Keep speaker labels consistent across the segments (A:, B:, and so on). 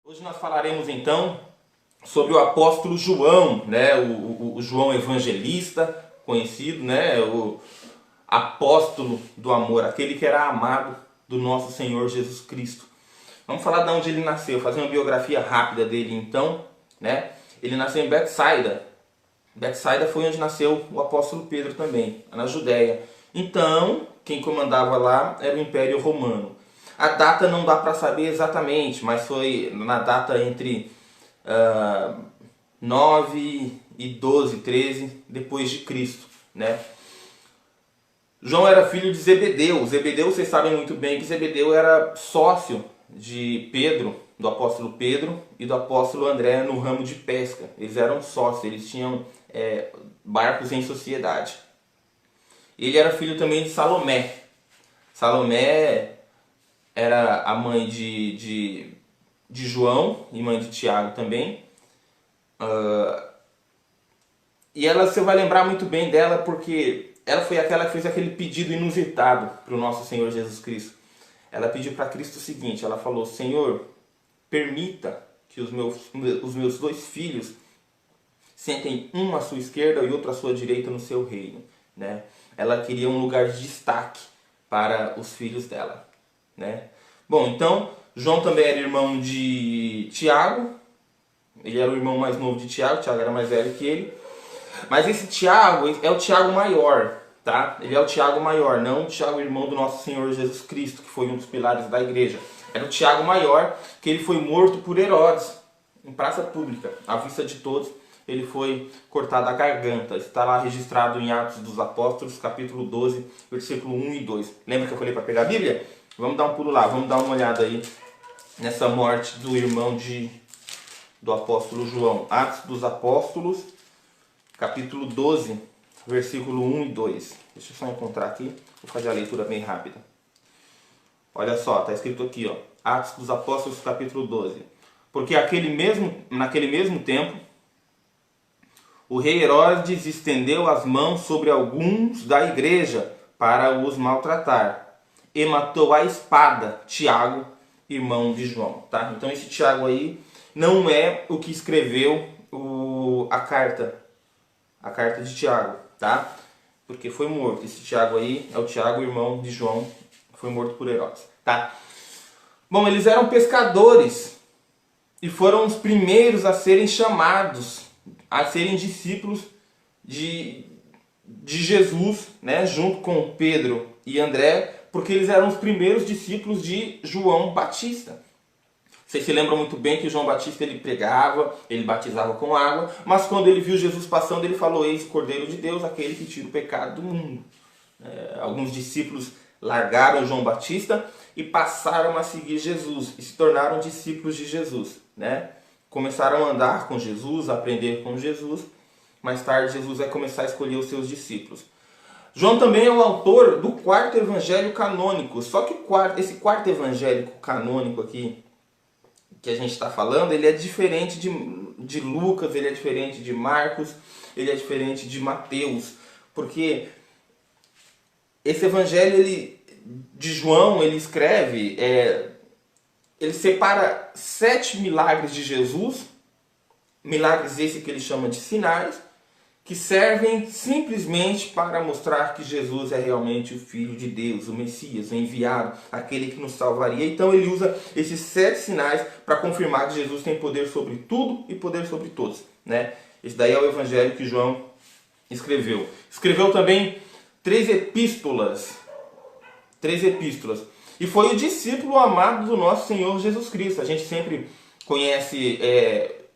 A: Hoje nós falaremos então sobre o apóstolo João, né? O João evangelista, conhecido, né? O apóstolo do amor, aquele que era amado do nosso Senhor Jesus Cristo. Vamos falar de onde ele nasceu, fazer uma biografia rápida dele então, né? Ele nasceu em Betsaida. Betsaida foi onde nasceu o apóstolo Pedro também, na Judéia. Então, quem comandava lá era o Império Romano. A data não dá para saber exatamente, mas foi na data entre 9 e 12, 13 depois de Cristo, né? João era filho de Zebedeu. Zebedeu, vocês sabem muito bem que Zebedeu era sócio de Pedro, do apóstolo Pedro e do apóstolo André no ramo de pesca. Eles eram sócios, eles tinham barcos em sociedade. Ele era filho também de Salomé. Salomé era a mãe de João e mãe de Tiago também. E ela, você vai lembrar muito bem dela porque ela foi aquela que fez aquele pedido inusitado para o nosso Senhor Jesus Cristo. Ela pediu para Cristo o seguinte, ela falou: Senhor, permita que os meus dois filhos sentem um à sua esquerda e outro à sua direita no seu reino, né? Ela queria um lugar de destaque para os filhos dela, né? Bom, então João também era irmão de Tiago. Ele era o irmão mais novo de Tiago. Tiago era mais velho que ele. Mas esse Tiago é o Tiago maior, tá? Ele é o Tiago maior, não o Tiago irmão do nosso Senhor Jesus Cristo, que foi um dos pilares da igreja. Era o Tiago maior, que ele foi morto por Herodes, em praça pública, à vista de todos. Ele foi cortado a garganta. Está lá registrado em Atos dos Apóstolos, capítulo 12, versículo 1 e 2. Lembra que eu falei para pegar a Bíblia? Vamos dar um pulo lá, vamos dar uma olhada aí nessa morte do irmão do apóstolo João. Atos dos Apóstolos, capítulo 12, versículo 1 e 2. Deixa eu só encontrar aqui, vou fazer a leitura bem rápida. Olha só, está escrito aqui, ó, Atos dos Apóstolos, capítulo 12. Porque naquele mesmo tempo, o rei Herodes estendeu as mãos sobre alguns da igreja para os maltratar e matou à espada Tiago, irmão de João. Tá? Então esse Tiago aí não é o que escreveu a carta de Tiago, tá? Porque foi morto. Esse Tiago aí é o Tiago, irmão de João, que foi morto por Herodes. Tá? Bom, eles eram pescadores e foram os primeiros a serem chamados a serem discípulos de Jesus, né, junto com Pedro e André, porque eles eram os primeiros discípulos de João Batista. Vocês se lembram muito bem que João Batista ele pregava, ele batizava com água, mas quando ele viu Jesus passando, ele falou: eis o Cordeiro de Deus, aquele que tira o pecado do mundo. Alguns discípulos largaram João Batista e passaram a seguir Jesus e se tornaram discípulos de Jesus, né? Começaram a andar com Jesus, a aprender com Jesus. Mais tarde Jesus vai começar a escolher os seus discípulos. João também é o autor do quarto evangelho canônico. Só que esse quarto evangelho canônico aqui que a gente está falando, ele é diferente de Lucas, ele é diferente de Marcos, ele é diferente de Mateus. Porque esse evangelho de João, ele escreve... ele separa 7 milagres de Jesus, milagres esses que ele chama de sinais, que servem simplesmente para mostrar que Jesus é realmente o Filho de Deus, o Messias, o enviado, aquele que nos salvaria. Então ele usa esses 7 sinais para confirmar que Jesus tem poder sobre tudo e poder sobre todos, né? Esse daí é o evangelho que João escreveu. Escreveu também 3 epístolas. 3 epístolas. E foi o discípulo amado do nosso Senhor Jesus Cristo. A gente sempre conhece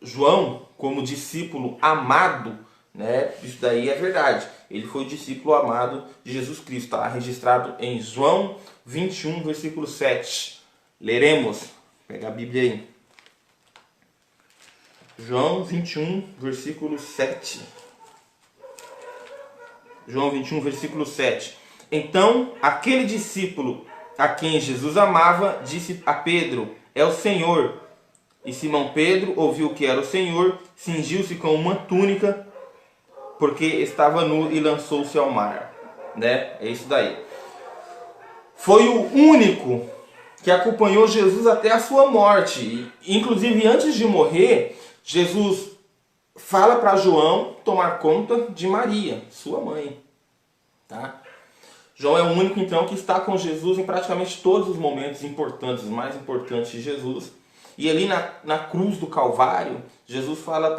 A: João como discípulo amado, né? Isso daí é verdade. Ele foi o discípulo amado de Jesus Cristo. Está registrado em João 21, versículo 7. Leremos. Pega a Bíblia aí. João 21, versículo 7. João 21, versículo 7. Então, aquele discípulo a quem Jesus amava, disse a Pedro: é o Senhor. E Simão Pedro ouviu que era o Senhor, cingiu-se com uma túnica, porque estava nu, e lançou-se ao mar. Né? É isso daí. Foi o único que acompanhou Jesus até a sua morte. Inclusive, antes de morrer, Jesus fala para João tomar conta de Maria, sua mãe. Tá? João é o único, então, que está com Jesus em praticamente todos os momentos importantes, os mais importantes de Jesus. E ali na cruz do Calvário, Jesus fala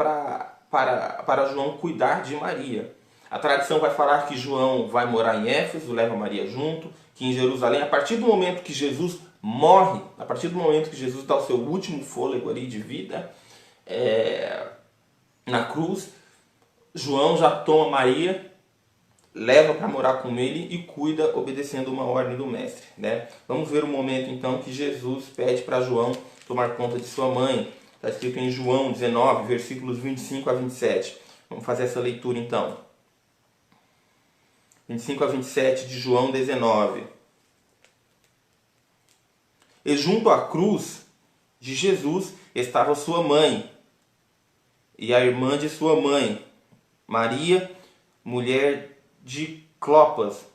A: para João cuidar de Maria. A tradição vai falar que João vai morar em Éfeso, leva Maria junto, que em Jerusalém, a partir do momento que Jesus morre, a partir do momento que Jesus dá o seu último fôlego ali de vida, na cruz, João já toma Maria, leva para morar com ele e cuida obedecendo uma ordem do mestre. Né? Vamos ver o momento então que Jesus pede para João tomar conta de sua mãe. Está escrito em João 19, versículos 25 a 27. Vamos fazer essa leitura então. 25 a 27 de João 19. E junto à cruz de Jesus estava sua mãe e a irmã de sua mãe, Maria, mulher de Clopas,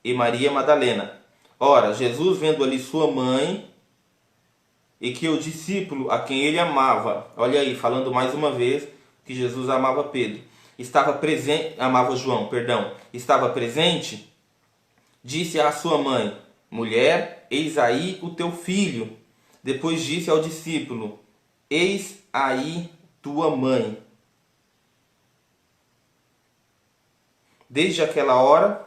A: e Maria Madalena. Ora, Jesus, vendo ali sua mãe e que o discípulo a quem ele amava, olha aí, falando mais uma vez que Jesus amava Pedro, amava João, perdão, estava presente, disse à sua mãe: mulher, eis aí o teu filho. Depois disse ao discípulo: eis aí tua mãe. Desde aquela hora,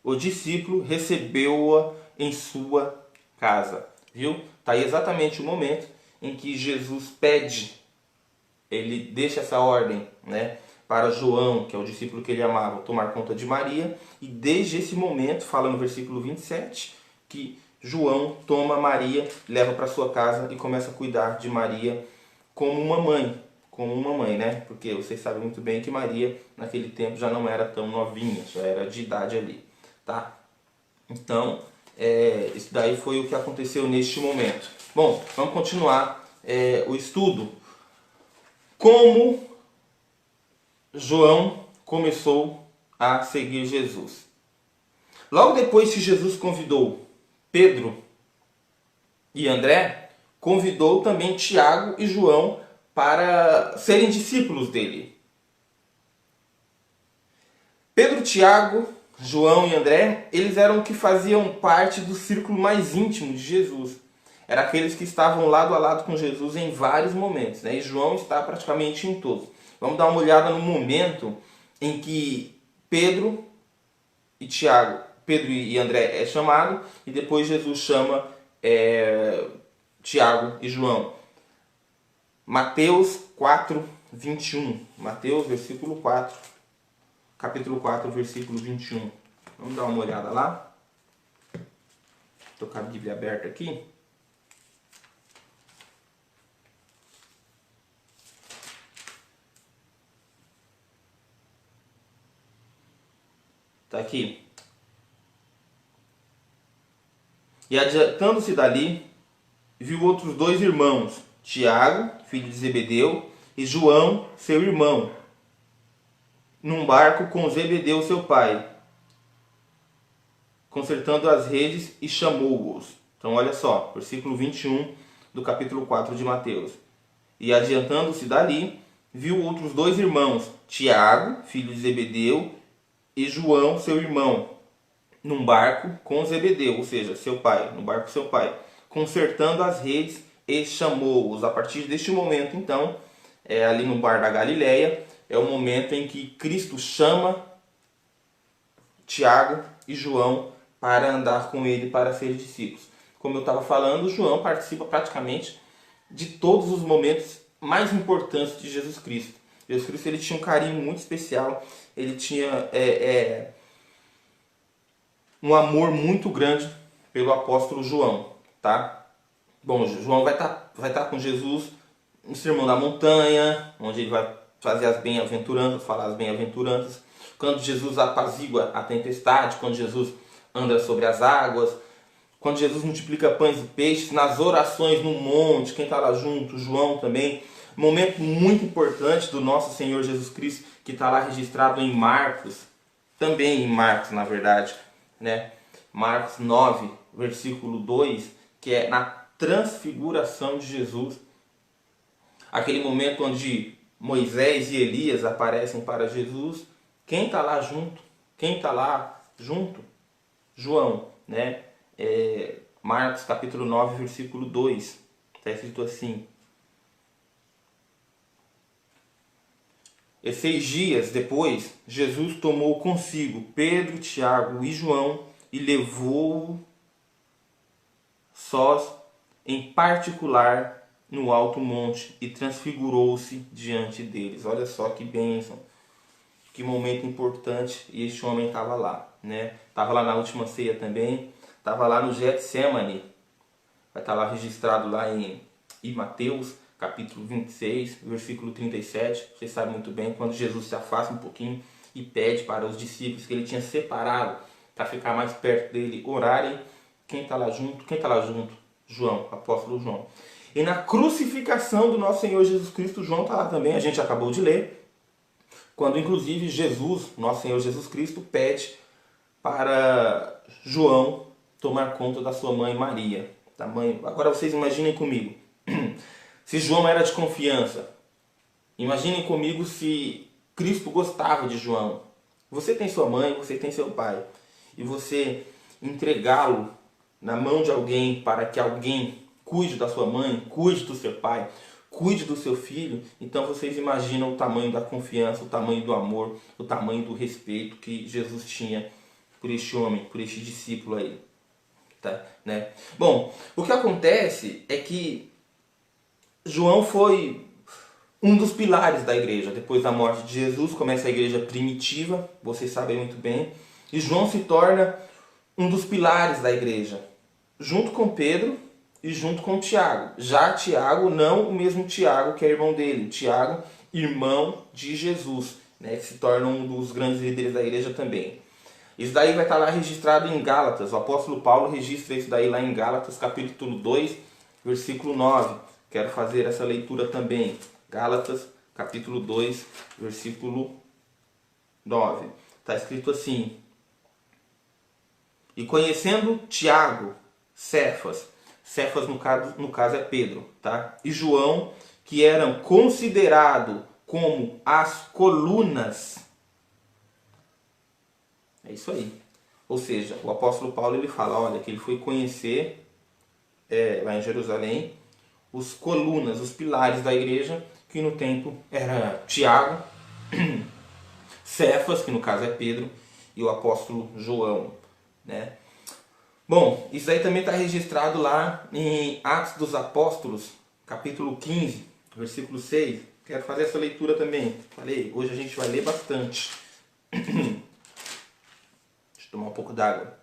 A: o discípulo recebeu-a em sua casa. Viu? Está aí exatamente o momento em que Jesus pede, ele deixa essa ordem, né, para João, que é o discípulo que ele amava, tomar conta de Maria. E desde esse momento, fala no versículo 27, que João toma Maria, leva para sua casa e começa a cuidar de Maria como uma mãe, né? Porque vocês sabem muito bem que Maria, naquele tempo, já não era tão novinha, já era de idade ali, tá? Então, isso daí foi o que aconteceu neste momento. Bom, vamos continuar o estudo. Como João começou a seguir Jesus. Logo depois que Jesus convidou Pedro e André, convidou também Tiago e João para serem discípulos dele. Pedro, Tiago, João e André, eles eram que faziam parte do círculo mais íntimo de Jesus. Eram aqueles que estavam lado a lado com Jesus em vários momentos, né? E João está praticamente em todos. Vamos dar uma olhada no momento em que Pedro e André é chamado, e depois Jesus chama Tiago e João. Mateus 4, 21. Mateus, versículo 4. Capítulo 4, versículo 21. Vamos dar uma olhada lá. Estou com a Bíblia aberta aqui. Está aqui. E adiantando-se dali, viu outros dois irmãos, Tiago, filho de Zebedeu, e João, seu irmão, num barco com Zebedeu, seu pai, consertando as redes, e chamou-os. Então olha só, versículo 21 do capítulo 4 de Mateus. E adiantando-se dali, viu outros dois irmãos, Tiago, filho de Zebedeu, e João, seu irmão, num barco com Zebedeu, ou seja, seu pai, no barco seu pai, consertando as redes, e chamou-os. A partir deste momento, então, ali no bar da Galileia, é o momento em que Cristo chama Tiago e João para andar com ele, para ser discípulos. Como eu estava falando, João participa praticamente de todos os momentos mais importantes de Jesus Cristo. Jesus Cristo, ele tinha um carinho muito especial, ele tinha um amor muito grande pelo apóstolo João, tá? Bom, João vai estar com Jesus no Sermão da Montanha, onde ele vai fazer as bem-aventuranças, falar as bem-aventuranças. Quando Jesus apazigua a tempestade, quando Jesus anda sobre as águas, quando Jesus multiplica pães e peixes, nas orações no monte, quem está lá junto, João também. Momento muito importante do nosso Senhor Jesus Cristo, que está lá registrado em Marcos, também em Marcos, na verdade, né? Marcos 9, versículo 2, que é na transfiguração de Jesus. Aquele momento onde Moisés e Elias aparecem para Jesus. Quem está lá junto? Quem está lá junto? João, né? Marcos capítulo 9, versículo 2. Está escrito assim: E 6 dias depois, Jesus tomou consigo Pedro, Tiago e João e levou-o sós em particular no alto monte e transfigurou-se diante deles. Olha só que bênção, que momento importante. E este homem estava lá, né? Estava lá na última ceia também, estava lá no Getsemane. Vai estar lá registrado lá em Mateus capítulo 26, versículo 37. Vocês sabem muito bem, quando Jesus se afasta um pouquinho e pede para os discípulos que ele tinha separado para ficar mais perto dele orarem. Quem está lá junto? Quem está lá junto? João, apóstolo João. E na crucificação do nosso Senhor Jesus Cristo, João está lá também, a gente acabou de ler, quando inclusive Jesus, nosso Senhor Jesus Cristo, pede para João tomar conta da sua mãe Maria. Da mãe. Agora vocês imaginem comigo, se João era de confiança, imaginem comigo se Cristo gostava de João. Você tem sua mãe, você tem seu pai, e você entregá-lo na mão de alguém para que alguém cuide da sua mãe, cuide do seu pai, cuide do seu filho. Então vocês imaginam o tamanho da confiança, o tamanho do amor, o tamanho do respeito que Jesus tinha por este homem, por este discípulo aí. Tá, né? Bom, o que acontece é que João foi um dos pilares da igreja. Depois da morte de Jesus começa a igreja primitiva, vocês sabem muito bem, e João se torna um dos pilares da igreja, junto com Pedro e junto com Tiago. Já Tiago, não o mesmo Tiago que é irmão dele, Tiago, irmão de Jesus, né, que se torna um dos grandes líderes da igreja também. Isso daí vai estar lá registrado em Gálatas. O apóstolo Paulo registra isso daí lá em Gálatas, capítulo 2, versículo 9. Quero fazer essa leitura também. Gálatas, capítulo 2, versículo 9. Está escrito assim: E conhecendo Tiago, Cefas no caso é Pedro, tá? E João, que eram considerados como as colunas. É isso aí. Ou seja, o apóstolo Paulo ele fala, olha, que ele foi conhecer lá em Jerusalém os colunas, os pilares da igreja, que no tempo era Tiago, Cefas, que no caso é Pedro, e o apóstolo João, né? Bom, isso aí também está registrado lá em Atos dos Apóstolos, capítulo 15, versículo 6. Quero fazer essa leitura também. Falei, hoje a gente vai ler bastante. Deixa eu tomar um pouco d'água.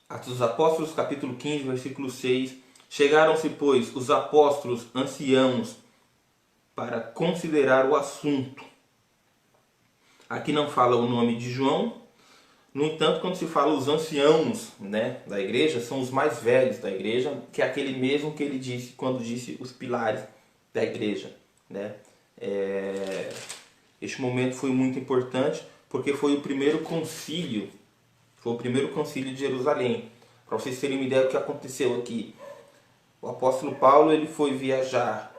A: Atos dos Apóstolos, capítulo 15, versículo 6. Chegaram-se, pois, os apóstolos anciãos para considerar o assunto. Aqui não fala o nome de João. No entanto, quando se fala os anciãos, né, da igreja, são os mais velhos da igreja, que é aquele mesmo que ele disse quando disse os pilares da igreja, né? Este momento foi muito importante porque foi o primeiro concílio. Foi o primeiro concílio de Jerusalém. Para vocês terem uma ideia do que aconteceu aqui. O apóstolo Paulo ele foi viajar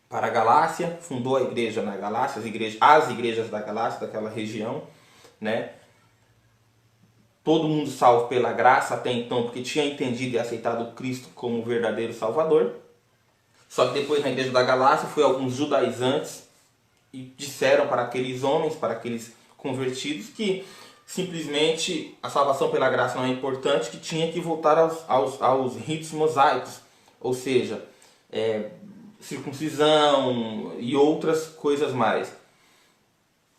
A: para a Galácia, fundou a igreja na Galácia, as igrejas da Galácia, daquela região, né? Todo mundo salvo pela graça até então, porque tinha entendido e aceitado Cristo como o verdadeiro Salvador. Só que depois na igreja da Galácia foi alguns judaizantes e disseram para aqueles homens, para aqueles convertidos, que simplesmente a salvação pela graça não é importante, que tinha que voltar aos ritos mosaicos, ou seja, circuncisão e outras coisas mais.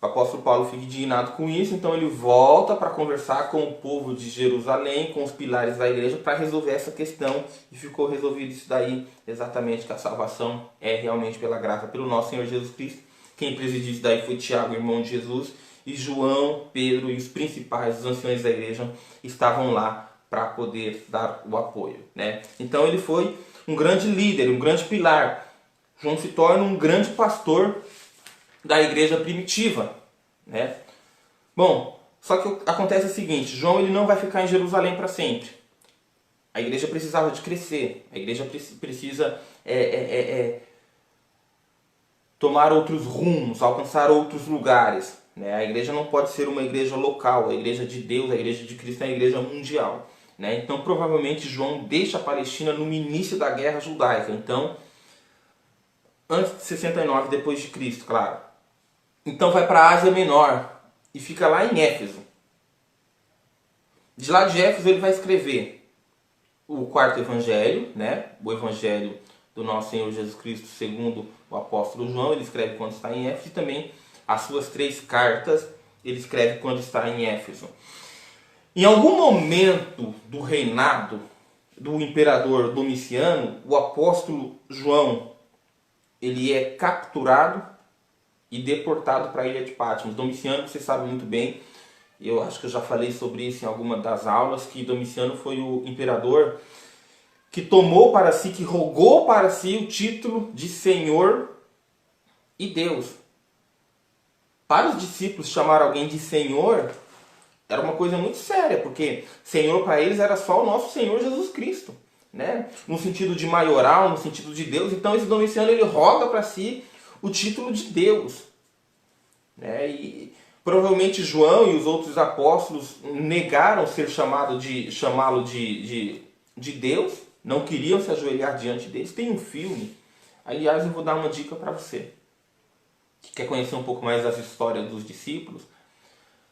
A: O apóstolo Paulo fica indignado com isso, então ele volta para conversar com o povo de Jerusalém, com os pilares da igreja, para resolver essa questão, e ficou resolvido isso daí, exatamente, que a salvação é realmente pela graça, pelo nosso Senhor Jesus Cristo. Quem presidiu isso daí foi Tiago, irmão de Jesus, e João, Pedro e os principais, os anciões da igreja, estavam lá para poder dar o apoio, né? Então ele foi um grande líder, um grande pilar. João se torna um grande pastor da igreja primitiva, né? Bom, só que acontece o seguinte, João ele não vai ficar em Jerusalém para sempre. A igreja precisava de crescer, a igreja precisa tomar outros rumos, alcançar outros lugares, né? A igreja não pode ser uma igreja local, a igreja de Deus, a igreja de Cristo é a igreja mundial, né? Então provavelmente João deixa a Palestina no início da guerra judaica, então antes de 69 depois de Cristo, claro. Então vai para a Ásia Menor e fica lá em Éfeso. De lá de Éfeso ele vai escrever o quarto evangelho, né? O evangelho do nosso Senhor Jesus Cristo segundo o apóstolo João, ele escreve quando está em Éfeso, e também as suas 3 cartas ele escreve quando está em Éfeso. Em algum momento do reinado do imperador Domiciano, o apóstolo João ele é capturado e deportado para a ilha de Patmos. Domiciano, você sabe muito bem, eu acho que eu já falei sobre isso em alguma das aulas, que Domiciano foi o imperador que tomou para si, que rogou para si o título de Senhor e Deus. Para os discípulos chamar alguém de Senhor era uma coisa muito séria, porque Senhor para eles era só o nosso Senhor Jesus Cristo, né? No sentido de maioral, no sentido de Deus. Então esse Domiciano ele roga para si o título de Deus, né? E provavelmente João e os outros apóstolos negaram chamá-lo de Deus, não queriam se ajoelhar diante deles. Tem um filme, aliás eu vou dar uma dica para você que quer conhecer um pouco mais das histórias dos discípulos.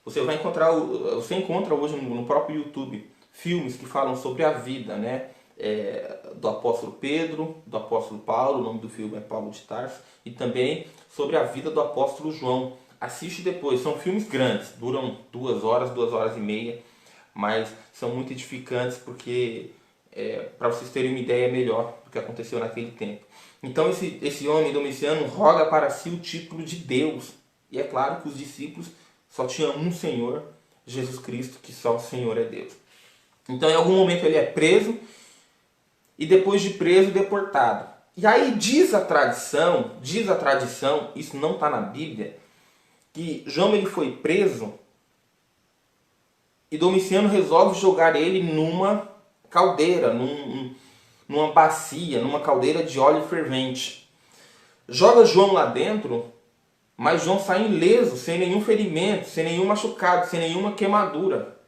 A: Você encontra hoje no próprio YouTube filmes que falam sobre a vida, né? Do apóstolo Pedro, do apóstolo Paulo, o nome do filme é Paulo de Tarso, e também sobre a vida do apóstolo João. Assiste depois, são filmes grandes, duram 2 horas, 2 horas e meia, mas são muito edificantes porque, para vocês terem uma ideia melhor do que aconteceu naquele tempo. Então esse homem Domiciano roga para si o título de Deus, e é claro que os discípulos só tinham um Senhor, Jesus Cristo, que só o Senhor é Deus. Então em algum momento ele é preso, e depois de preso, deportado. E aí diz a tradição, isso não está na Bíblia, que João ele foi preso e Domiciano resolve jogar ele numa caldeira, numa bacia, numa caldeira de óleo fervente. Joga João lá dentro, mas João sai ileso, sem nenhum ferimento, sem nenhum machucado, sem nenhuma queimadura.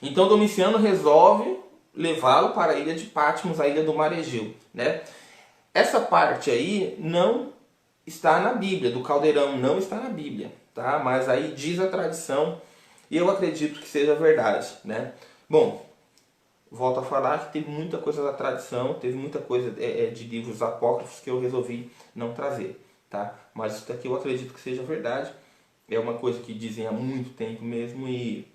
A: Então Domiciano resolve levá-lo para a ilha de Patmos, a ilha do Mar Egeu, né? Essa parte aí não está na Bíblia, do caldeirão não está na Bíblia, tá? Mas aí diz a tradição e eu acredito que seja verdade, né? Bom, volto a falar que teve muita coisa da tradição, teve muita coisa de livros apócrifos que eu resolvi não trazer, tá? Mas isso daqui eu acredito que seja verdade, é uma coisa que dizem há muito tempo mesmo e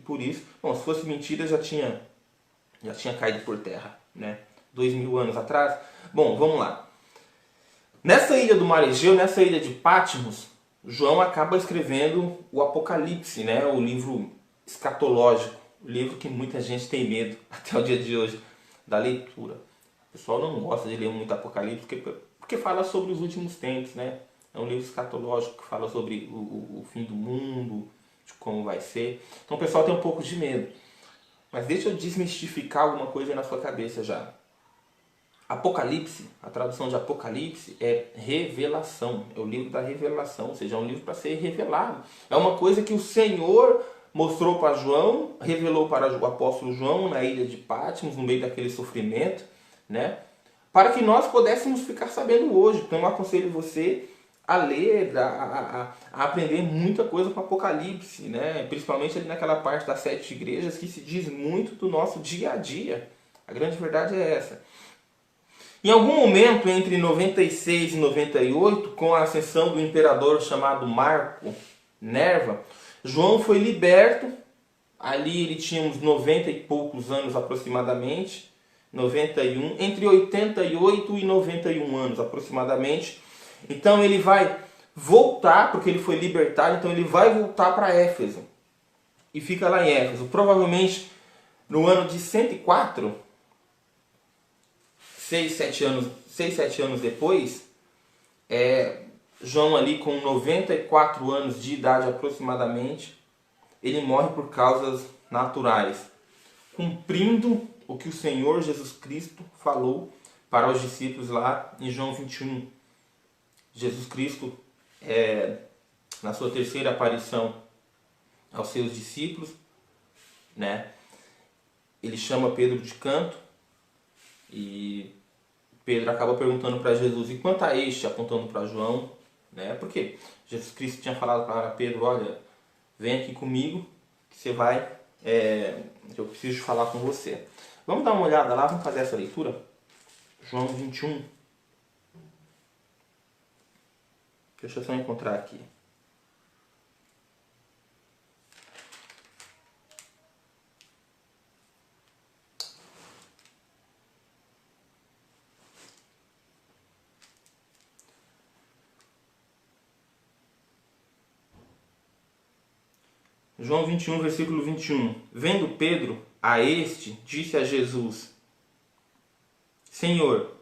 A: por isso, bom, se fosse mentira já tinha caído por terra, né? 2000 anos atrás. Bom, vamos lá. Nessa ilha do Mar Egeu, nessa ilha de Patmos, João acaba escrevendo o Apocalipse, né? O livro escatológico, o livro que muita gente tem medo até o dia de hoje da leitura. O pessoal não gosta de ler muito Apocalipse porque fala sobre os últimos tempos, né? É um livro escatológico que fala sobre o fim do mundo, de como vai ser. Então o pessoal tem um pouco de medo. Mas deixa eu desmistificar alguma coisa aí na sua cabeça já. Apocalipse, a tradução de Apocalipse é revelação, é o livro da revelação, ou seja, é um livro para ser revelado. É uma coisa que o Senhor mostrou para João, revelou para o apóstolo João na ilha de Patmos, no meio daquele sofrimento, né? Para que nós pudéssemos ficar sabendo hoje. Então eu aconselho você a ler, a aprender muita coisa com Apocalipse, né? Principalmente ali naquela parte das 7 igrejas que se diz muito do nosso dia a dia. A grande verdade é essa. Em algum momento entre 96 e 98, com a ascensão do imperador chamado Marco Nerva, João foi liberto. Ali ele tinha uns 90 e poucos anos aproximadamente, 91, entre 88 e 91 anos aproximadamente. Então ele vai voltar, porque ele foi libertado, então ele vai voltar para Éfeso. e fica lá em Éfeso. Provavelmente no ano de 104, 6, 7 anos depois, João ali com 94 anos de idade aproximadamente, ele morre por causas naturais, cumprindo o que o Senhor Jesus Cristo falou para os discípulos lá em João 21. Jesus Cristo, na sua terceira aparição aos seus discípulos, né, ele chama Pedro de canto e Pedro acaba perguntando para Jesus: e quanto a este, apontando para João, né? Porque Jesus Cristo tinha falado para Pedro: olha, vem aqui comigo que você vai, eu preciso falar com você. Vamos dar uma olhada lá, vamos fazer essa leitura? João 21. Deixa eu só encontrar aqui. João 21, versículo 21. Vendo Pedro a este, disse a Jesus: Senhor,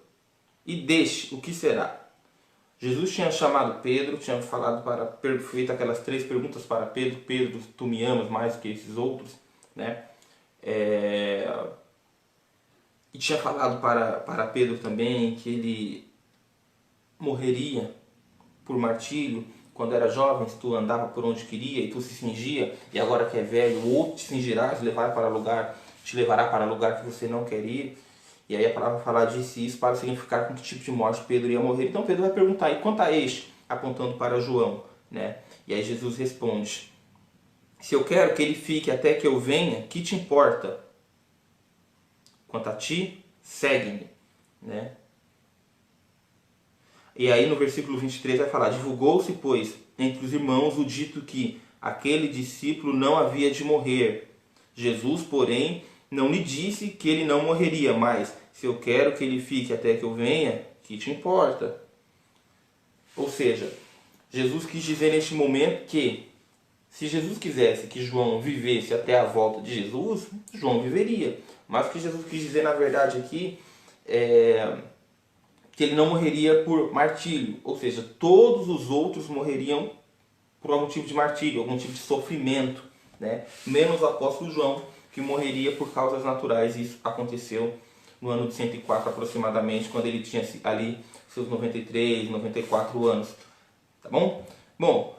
A: e deste o que será? Jesus tinha chamado Pedro, tinha falado feito aquelas 3 perguntas para Pedro: Pedro, tu me amas mais do que esses outros, né? E tinha falado para Pedro também que ele morreria por martírio. Quando era jovem, tu andava por onde queria e tu se cingia, e agora que é velho, o outro te cingirá, te levará para lugar que você não quer ir. E aí a palavra fala disse isso para significar com que tipo de morte Pedro ia morrer. Então Pedro vai perguntar: e quanto a este? Apontando para João, né? E aí Jesus responde: se eu quero que ele fique até que eu venha, que te importa? Quanto a ti, segue-me, né? E aí no versículo 23 vai falar: divulgou-se, pois, entre os irmãos o dito que aquele discípulo não havia de morrer. Jesus, porém, não lhe disse que ele não morreria, mas se eu quero que ele fique até que eu venha, que te importa? Ou seja, Jesus quis dizer neste momento que se Jesus quisesse que João vivesse até a volta de Jesus, João viveria. Mas o que Jesus quis dizer na verdade aqui é que ele não morreria por martírio, ou seja, todos os outros morreriam por algum tipo de martírio, algum tipo de sofrimento, né? Menos o apóstolo João, que morreria por causas naturais. Isso aconteceu no ano de 104 aproximadamente, quando ele tinha ali seus 93, 94 anos, tá bom? Bom,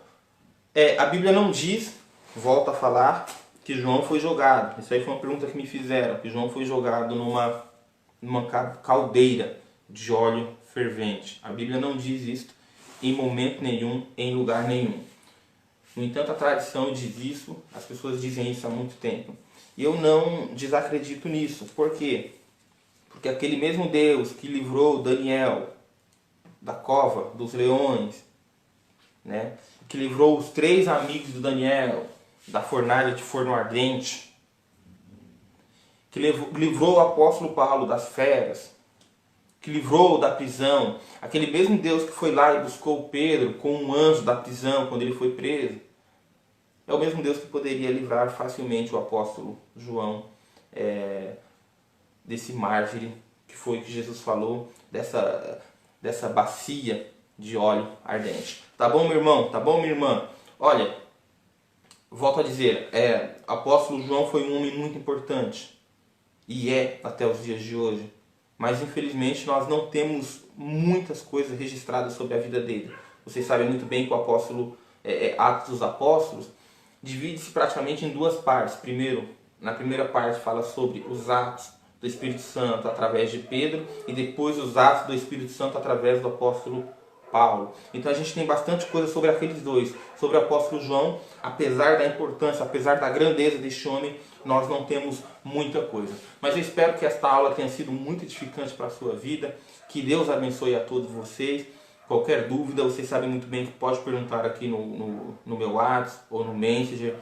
A: a Bíblia não diz, volta a falar, que João foi jogado. Isso aí foi uma pergunta que me fizeram, que João foi jogado numa caldeira de óleo fervente. A Bíblia não diz isso em momento nenhum, em lugar nenhum. No entanto, a tradição diz isso, as pessoas dizem isso há muito tempo. E eu não desacredito nisso. Por quê? Porque aquele mesmo Deus que livrou Daniel da cova dos leões, né? Que livrou os 3 amigos de Daniel da fornalha de forno ardente, que livrou o apóstolo Paulo das feras, que livrou da prisão, aquele mesmo Deus que foi lá e buscou Pedro com um anjo da prisão quando ele foi preso, é o mesmo Deus que poderia livrar facilmente o apóstolo João desse mártir que foi que Jesus falou, dessa bacia de óleo ardente. Tá bom, meu irmão? Tá bom, minha irmã? Olha, volto a dizer, o apóstolo João foi um homem muito importante e até os dias de hoje. Mas infelizmente nós não temos muitas coisas registradas sobre a vida dele. Vocês sabem muito bem que o apóstolo, Atos dos Apóstolos, divide-se praticamente em 2 partes. Primeiro, na primeira parte fala sobre os atos do Espírito Santo através de Pedro e depois os atos do Espírito Santo através do apóstolo Paulo. Então a gente tem bastante coisa sobre aqueles 2. Sobre o apóstolo João, apesar da importância, apesar da grandeza deste homem, nós não temos muita coisa. Mas eu espero que esta aula tenha sido muito edificante para a sua vida. Que Deus abençoe a todos vocês. Qualquer dúvida, vocês sabem muito bem que pode perguntar aqui no meu WhatsApp ou no Messenger.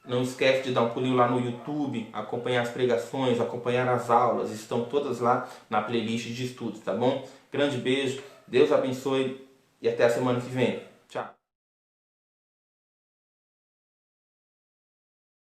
A: Não esquece de dar um pulinho lá no YouTube, acompanhar as pregações, acompanhar as aulas. Estão todas lá na playlist de estudos, tá bom? Grande beijo, Deus abençoe e até a semana que vem. Tchau!